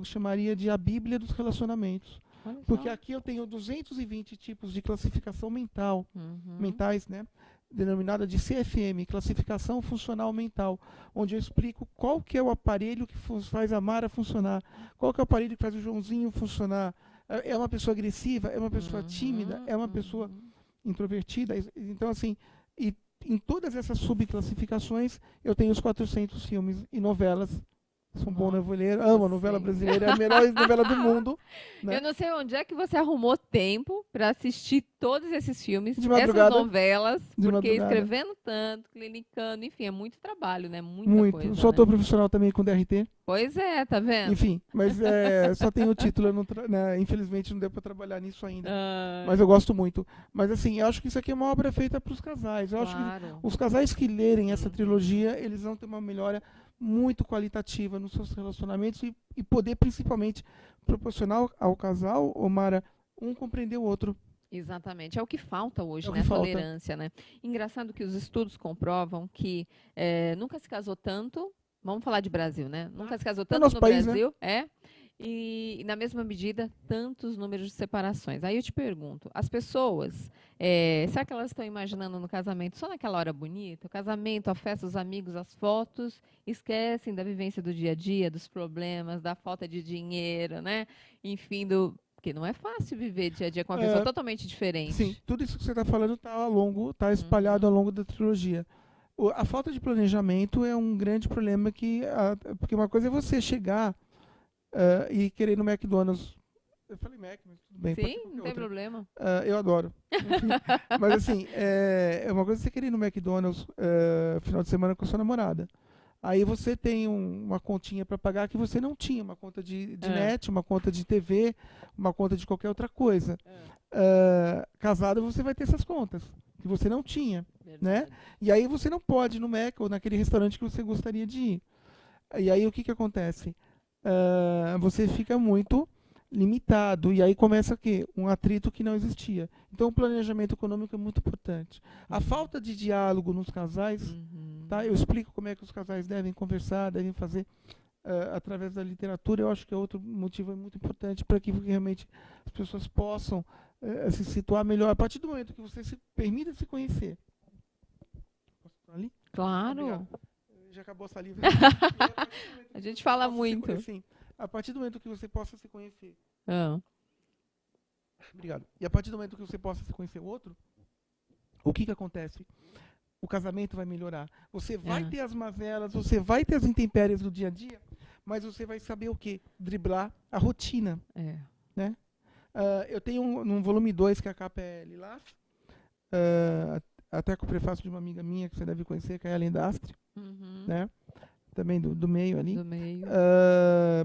chamaria de a Bíblia dos relacionamentos. Porque aqui eu tenho 220 tipos de classificação mentais, né? Denominada de CFM, Classificação Funcional Mental, onde eu explico qual que é o aparelho que faz a Mara funcionar, qual que é o aparelho que faz o Joãozinho funcionar. É uma pessoa agressiva, é uma pessoa tímida, é uma pessoa introvertida. Então, assim, e em todas essas subclassificações, eu tenho os 400 filmes e novelas Sou um bom Nossa, noveleiro, amo a novela sim. brasileira, é a melhor novela do mundo. Né? Eu não sei onde é que você arrumou tempo para assistir todos esses filmes, De essas madrugada, novelas, de porque madrugada. escrevendo tanto, clinicando, enfim, é muito trabalho, né? Muita Muito. coisa, Sou né? ator profissional também com DRT. Pois é, tá vendo? Enfim, mas só tenho o título, eu não né, infelizmente não deu para trabalhar nisso ainda. Mas Ai, eu gosto muito. Mas assim, eu acho que isso aqui é uma obra feita para os casais. Eu acho que claro. os casais que lerem essa Uhum. trilogia, eles vão ter uma melhora muito qualitativa nos seus relacionamentos e poder principalmente proporcionar ao casal, Omara, um compreender o outro. Exatamente. É o que falta É hoje, o né? que A falta. tolerância, né? Engraçado que os estudos comprovam que nunca se casou tanto. Vamos falar de Brasil, né? Nunca se casou É o tanto nosso no país, né? Brasil, e na mesma medida, tantos números de separações. Aí eu te pergunto, as pessoas, será que elas estão imaginando no casamento só naquela hora bonita? O casamento, a festa, os amigos, as fotos, esquecem da vivência do dia a dia, dos problemas, da falta de dinheiro, né? Enfim, porque não é fácil viver dia a dia com uma pessoa É, totalmente sim, diferente. tudo isso que você está falando está espalhado ao Uhum. longo da trilogia. A falta de planejamento é um grande problema porque uma coisa é você chegar e querer ir no McDonald's. Eu falei Mac, mas tudo bem, pode ser Sim, não qualquer tem outra. problema. Eu adoro. Enfim, mas assim, é uma coisa é você querer ir no McDonald's final de semana com a sua namorada. Aí você tem uma continha para pagar que você não tinha, uma conta de É, net, uma conta de TV, uma conta de qualquer outra coisa. é, Casado você vai ter essas contas que você não tinha, né? verdade. E aí você não pode ir no Mac ou naquele restaurante que você gostaria de ir. E aí o que acontece? Você fica muito limitado e aí começa o quê? Um atrito que não existia. Então o planejamento econômico é muito importante. A Uhum. falta de diálogo nos casais, Uhum. tá? Eu explico como é que os casais devem conversar, devem fazer através da literatura. Eu acho que é outro motivo muito importante para que realmente as pessoas possam se situar melhor a partir do momento que você se permita se conhecer. Posso estar ali? Obrigado. Claro. Já acabou a saliva. E a partir do momento A que gente você fala possa muito. assim, a partir do momento que você possa se conhecer. Ah, Obrigado. E a partir do momento que você possa se conhecer o outro, o que acontece? O casamento vai melhorar. Você vai é, ter as mazelas, você vai ter as intempéries do dia a dia, mas você vai saber o quê? Driblar a rotina, é. né? Eu tenho um volume 2 que a capa é lilás, até com o prefácio de uma amiga minha que você deve conhecer, que é a Ellen Dastre, Uhum. né? Também do meio ali. Do meio.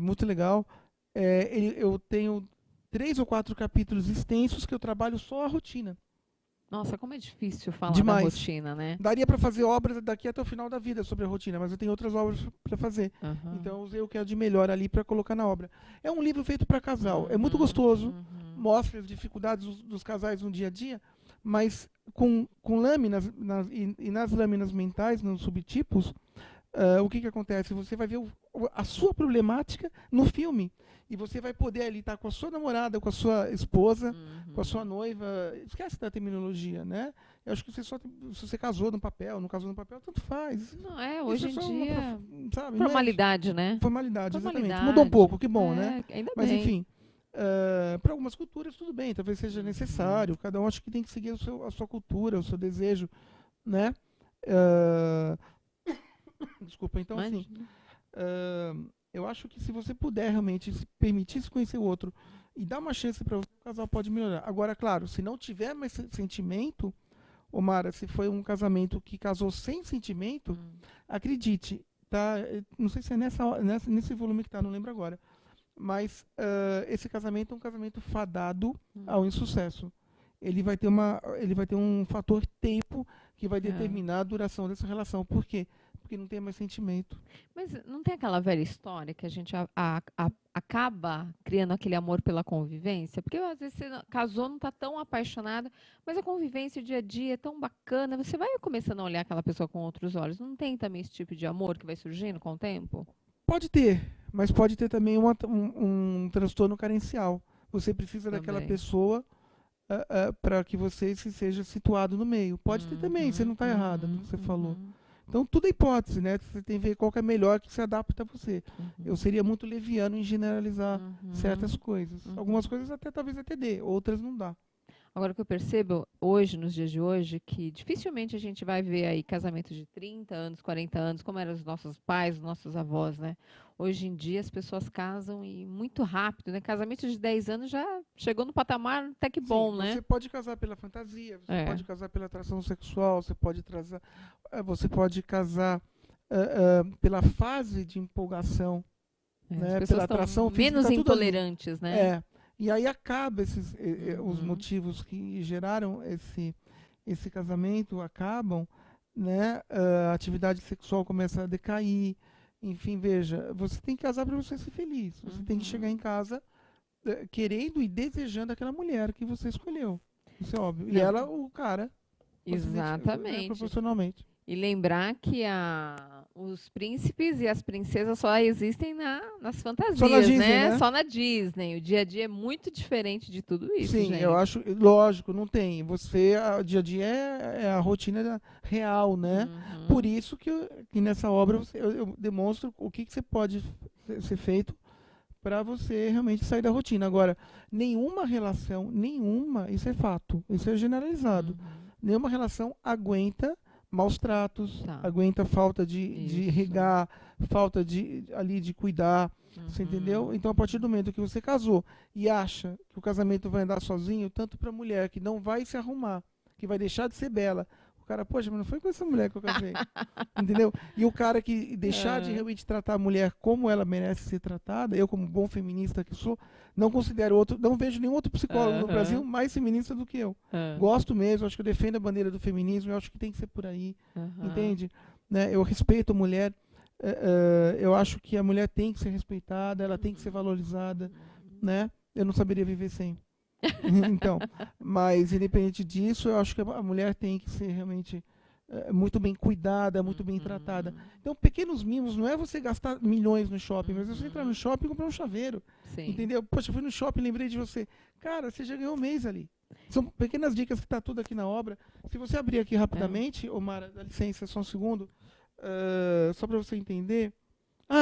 Muito legal. Eu tenho 3 ou 4 capítulos extensos que eu trabalho só a rotina. Nossa, como é difícil falar da Demais. rotina, né? Daria para fazer obras daqui até o final da vida sobre a rotina, mas eu tenho outras obras para fazer. Uhum. Então eu usei o que é de melhor ali para colocar na obra. É um livro feito para casal. É muito Uhum. gostoso, Uhum. mostra as dificuldades dos casais no dia a dia, mas com lâminas e nas lâminas mentais, nos subtipos, o que acontece? Você vai ver a sua problemática no filme. E você vai poder ali estar com a sua namorada, com a sua esposa, com a sua noiva. Esquece da terminologia, né? Eu acho que se você casou no papel, não casou no papel, tanto faz. Não é, Isso hoje é em só dia, sabe, formalidade, né? formalidade, exatamente. Formalidade. Mudou um pouco, que bom, né? Ainda Mas bem. enfim, para algumas culturas tudo bem, talvez seja necessário. Cada um acho que tem que seguir a sua cultura, o seu desejo, né? Ah, desculpa, então assim, Imagina. eu acho que se você puder realmente se permitir se conhecer o outro e dar uma chance para o casal pode melhorar. Agora, claro, se não tiver mais sentimento, Omara, se foi um casamento que casou sem sentimento, acredite, tá? Não sei se é nesse volume que tá, não lembro agora. Mas esse casamento é um casamento fadado ao insucesso. Ele vai ter um fator tempo que vai determinar a duração dessa relação. Por quê? Porque não tem mais sentimento. Mas não tem aquela velha história que a gente acaba criando aquele amor pela convivência? Porque às vezes você casou, não está tão apaixonado, mas a convivência, o dia a dia é tão bacana, você vai começando a olhar aquela pessoa com outros olhos. Não tem também esse tipo de amor que vai surgindo com o tempo? Pode ter, mas pode ter também um transtorno carencial. Você precisa daquela Também. pessoa para que você se seja situado no meio. Pode ter também, você não está errada no que você falou. Então, tudo é hipótese, né? Você tem que ver qual que é melhor que se adapta a você. Eu seria muito leviano em generalizar certas coisas. Algumas coisas talvez até dê, outras não dá. Agora, o que eu percebo hoje, nos dias de hoje, que dificilmente a gente vai ver aí casamentos de 30 anos, 40 anos, como eram os nossos pais, os nossos avós, né? hoje em dia as pessoas casam e muito rápido, né? Casamento de 10 anos já chegou no patamar até que bom, Sim, né? você pode casar pela fantasia, você É. pode casar pela atração sexual, você pode casar pela fase de empolgação, As né? pessoas Pela estão atração física, menos tá tudo ali. intolerantes, né? É. E aí acaba os Uhum. motivos que geraram esse casamento acabam, né? A atividade sexual começa a decair. Enfim, veja, você tem que casar para você ser feliz. Você tem que chegar em casa querendo e desejando aquela mulher que você escolheu. Isso é óbvio. E Não. ela, o cara, Exatamente. proporcionalmente. E lembrar que os príncipes e as princesas só existem nas fantasias, Só na Disney, né? né? Só na Disney. O dia a dia é muito diferente de tudo isso, Sim, gente. eu acho, lógico, não tem. O dia a dia é a rotina real, né? Uhum. Por isso que nessa obra eu demonstro o que você pode ser feito para você realmente sair da rotina. Agora, isso é fato, isso é generalizado. Nenhuma relação aguenta maus tratos, Tá. aguenta falta de Isso. regar, falta de cuidar. Você entendeu? Então, a partir do momento que você casou e acha que o casamento vai andar sozinho, tanto para a mulher que não vai se arrumar, que vai deixar de ser bela, o cara, poxa, mas não foi com essa mulher que eu casei. Entendeu? E o cara que deixar de realmente tratar a mulher como ela merece ser tratada, eu, como bom feminista que sou, não considero não vejo nenhum outro psicólogo no Brasil mais feminista do que eu. Gosto mesmo, acho que eu defendo a bandeira do feminismo, eu acho que tem que ser por aí. Entende? Né? Eu respeito a mulher. Eu acho que a mulher tem que ser respeitada, ela tem que ser valorizada, né? Eu não saberia viver sem. Então, mas independente disso, eu acho que a mulher tem que ser realmente muito bem cuidada, muito bem tratada. Então, pequenos mimos, não é você gastar milhões no shopping, mas é você entrar no shopping e comprar um chaveiro. Sim. Entendeu? Poxa, eu fui no shopping, lembrei de você. Cara, você já ganhou um mês ali. São pequenas dicas que está tudo aqui na obra. Se você abrir aqui rapidamente, Omara, dá licença, só um segundo. Só para você entender.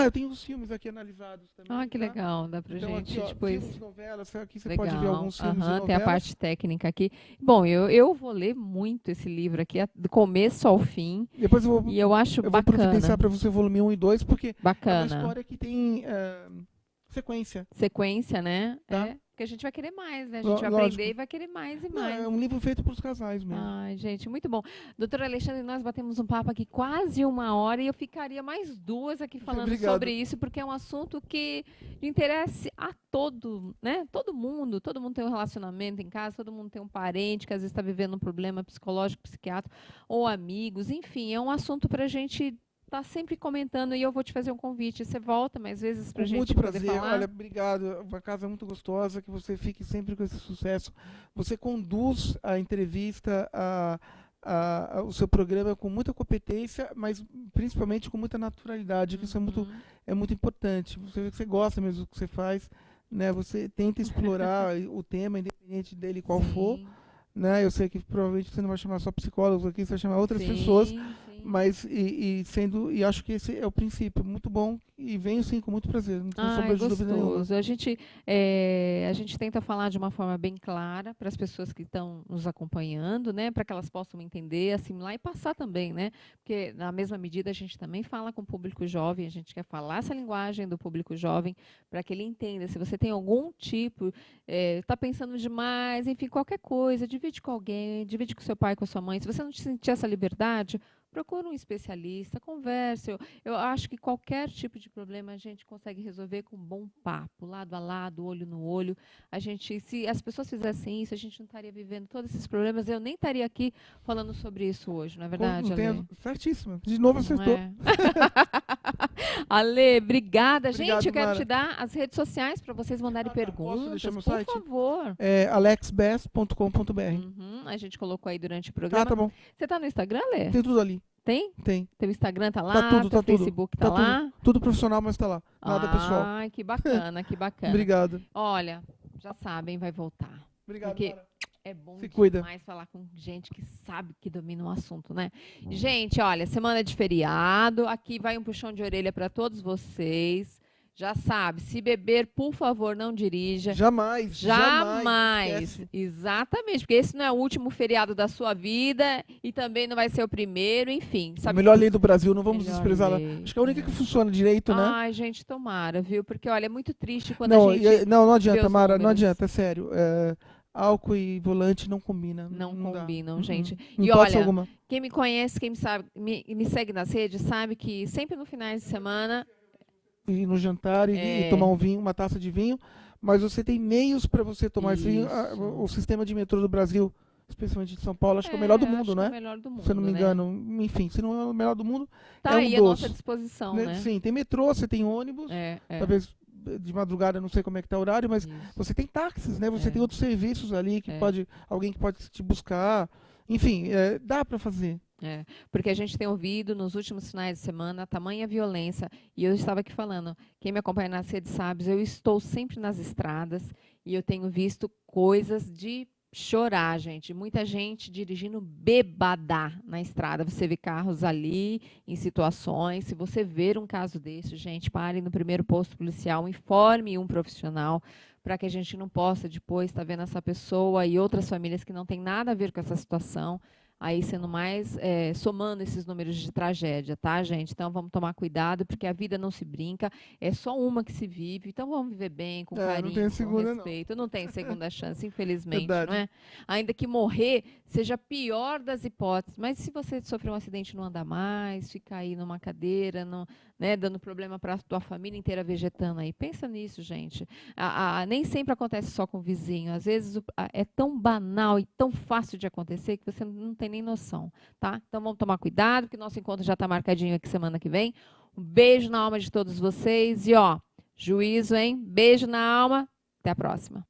Eu tenho os filmes aqui analisados também. Que legal, dá pra Então, gente aqui, depois. filmes, novelas, aqui você Legal. pode ver alguns filmes e novelas. Tem a parte técnica aqui. Bom, eu vou ler muito esse livro aqui, do começo ao fim. Depois E eu acho vou bacana. providenciar para você o volume 1 e 2, porque Bacana. é uma história que tem sequência. Sequência, né? Tá. Porque a gente vai querer mais, né? A gente vai Lógico. aprender e vai querer mais e mais. É um livro feito para os casais mesmo. Ai, gente, muito bom. Doutor Alexandre, nós batemos um papo aqui quase 1 hora e eu ficaria mais 2 aqui falando Obrigado. sobre isso, porque é um assunto que interessa a né? Todo mundo tem um relacionamento em casa, todo mundo tem um parente que às vezes está vivendo um problema psicológico, psiquiátrico, ou amigos, enfim, é um assunto para a gente tá sempre comentando e eu vou te fazer um convite. Você volta mais vezes pra gente muito poder prazer. falar? Olha, obrigado. Uma casa muito gostosa, que você fique sempre com esse sucesso. Você conduz a entrevista, o seu programa com muita competência, mas principalmente com muita naturalidade, que isso é muito importante. Você vê que você gosta mesmo do que você faz, né? Você tenta explorar o tema, independente dele qual for. Né? Eu sei que provavelmente você não vai chamar só psicólogos aqui, você vai chamar outras pessoas. Mas e acho que esse é o princípio, muito bom, e venho sim com muito prazer, não tenho sombra de dúvida nenhuma. A gente tenta falar de uma forma bem clara para as pessoas que estão nos acompanhando, né, para que elas possam entender, assimilar e passar também, né, porque na mesma medida a gente também fala com o público jovem, a gente quer falar essa linguagem do público jovem para que ele entenda. Se você tem algum tipo, está pensando demais, enfim, qualquer coisa, divide com alguém, divide com seu pai, com a sua mãe. Se você não sentir essa liberdade, procura um especialista, converse. Eu acho que qualquer tipo de problema a gente consegue resolver com um bom papo, lado a lado, olho no olho. Se as pessoas fizessem isso, a gente não estaria vivendo todos esses problemas. Eu nem estaria aqui falando sobre isso hoje, não é verdade, Ale? Certíssimo. De novo acertou. Ale, obrigada. Obrigado, gente, eu quero Mara. te dar as redes sociais para vocês mandarem perguntas. Posso deixar meu por site? favor. alexbest.com.br. A gente colocou aí durante o programa. Tá bom. Você está no Instagram, Ale? Tem tudo ali. Tem? Tem. Teu Instagram tá lá, Tá tudo, teu tá tudo. Facebook tá lá. Tudo profissional, mas tá lá. Nada pessoal. Ai, que bacana, que bacana. Obrigado. Olha, já sabem, vai voltar. Obrigado, Porque Mara. é bom Se demais cuida. falar com gente que sabe, que domina o assunto, né? Gente, olha, semana de feriado, aqui vai um puxão de orelha para todos vocês. Já sabe, se beber, por favor, não dirija. Jamais. Jamais. Esquece. Exatamente, porque esse não é o último feriado da sua vida e também não vai ser o primeiro, enfim. A Sabe melhor lei do Brasil, não vamos Melhor desprezá-la. lei, Acho que é a única que funciona direito, né? Ai, gente, tomara, viu? Porque, olha, é muito triste quando Não, a gente não vê adianta, os Mara, não números. adianta, é sério. Álcool e volante não combina. Não dá. combinam, gente. Em E hipótese olha, alguma. quem me conhece, quem me sabe, me segue nas redes, sabe que sempre no finais de semana Ir no jantar e tomar um vinho, uma taça de vinho, mas você tem meios para você tomar esse vinho. O sistema de metrô do Brasil, especialmente de São Paulo, acho que é o melhor do mundo, acho né? que é o melhor do mundo, Se eu não me né? engano. Enfim, se não é o melhor do mundo, Tá é um aí à dos. nossa disposição, né? Sim, tem metrô, você tem ônibus, talvez de madrugada, não sei como é que tá o horário, mas Isso. você tem táxis, né? Você É. tem outros serviços ali que alguém que pode te buscar. Enfim, dá para fazer. Porque a gente tem ouvido nos últimos finais de semana a tamanha violência, e eu estava aqui falando, quem me acompanha nas redes sabe, eu estou sempre nas estradas e eu tenho visto coisas de chorar, gente. Muita gente dirigindo bêbada na estrada. Você vê carros ali em situações. Se você ver um caso desse, gente, pare no primeiro posto policial, informe um profissional para que a gente não possa depois estar vendo essa pessoa e outras famílias que não têm nada a ver com essa situação, aí sendo mais, somando esses números de tragédia, tá, gente? Então, vamos tomar cuidado, porque a vida não se brinca, é só uma que se vive, então vamos viver bem, com carinho, não tem segunda, com respeito. Não tem segunda chance, infelizmente, Verdade. não é? Ainda que morrer seja a pior das hipóteses, mas se você sofrer um acidente, não anda mais, ficar aí numa cadeira, né, dando problema para a tua família inteira vegetando aí. Pensa nisso, gente. Nem sempre acontece só com o vizinho. Às vezes é tão banal e tão fácil de acontecer que você não tem nem noção, tá? Então vamos tomar cuidado, que nosso encontro já está marcadinho aqui semana que vem. Um beijo na alma de todos vocês e, ó, juízo, hein? Beijo na alma. Até a próxima.